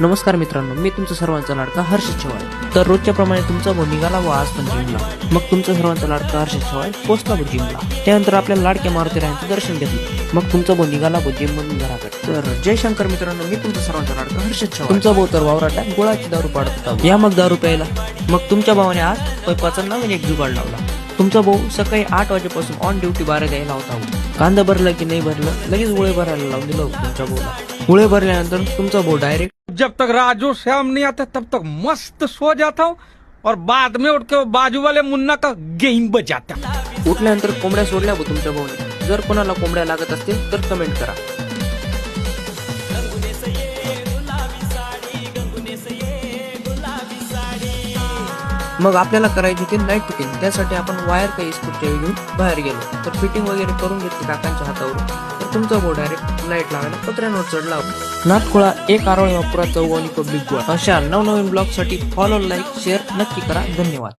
नमस्कार मित्रांनो, मी तुमचा सर्वांचा लाडका हर्षद चव्हाण. तर रोजच्या प्रमाणे तुमचा भाऊ निघाला व आज पण जिमला. मग तुमचा सर्वांचा लाडका हर्षद चव्हाण पोहोचला व जिमला. त्यानंतर आपल्याला लाडक्या मारुती रायांचं दर्शन घेतलं. मग तुमचा भाऊ निघाला व जिम मधून घराकडे. तर जय शंकर मित्रांनो, मी तुमचा सर्वांचा लाडका हर्षद चव्हाण. तुमचा भाऊ तर वावराटा गुळाची दारू पाडत होता. या मग दारू प्यायला. मग तुमच्या भावाने आज पैपाचा नवीन एक जुगाड लावला. तुमचा भाऊ सकाळी 8 वाजेपासून ऑन ड्युटी बारा द्यायला होता. कांदा भरलं की नाही भरलं लगेच गोळे भरायला लावून दिलं तुमच्या भाऊला. गोळे भरल्यानंतर तुमचा भाऊ डायरेक्ट जब तक राजू श्याम नहीं आता तब तक मस्त सो जाता हूँ और बाद में उठ के बाजू वाले मुन्ना का गेम बजाता. उठल्यानंतर कोंबड्या सोडल्या व तुमच्या भाऊने. जर कोणाला कोंबड्या लागत असतील तर कमेंट करा. मग आपल्याला करायची होती नाईट फिटिंग. त्यासाठी आपण वायर काही स्कूटच्या घेऊन बाहेर गेलो. तर फिटिंग वगैरे करून घेतली काकांच्या हातावरून. तर तुमचा भाऊ डायरेक्ट लाईट लावायला पत्र्यांवर चढला. नाथखोळा एक आरोळी वापुरा चौगावणी पब्लिक गोवा. अशा नवनवीन ब्लॉग साठी फॉलो, लाईक, शेअर नक्की करा. धन्यवाद.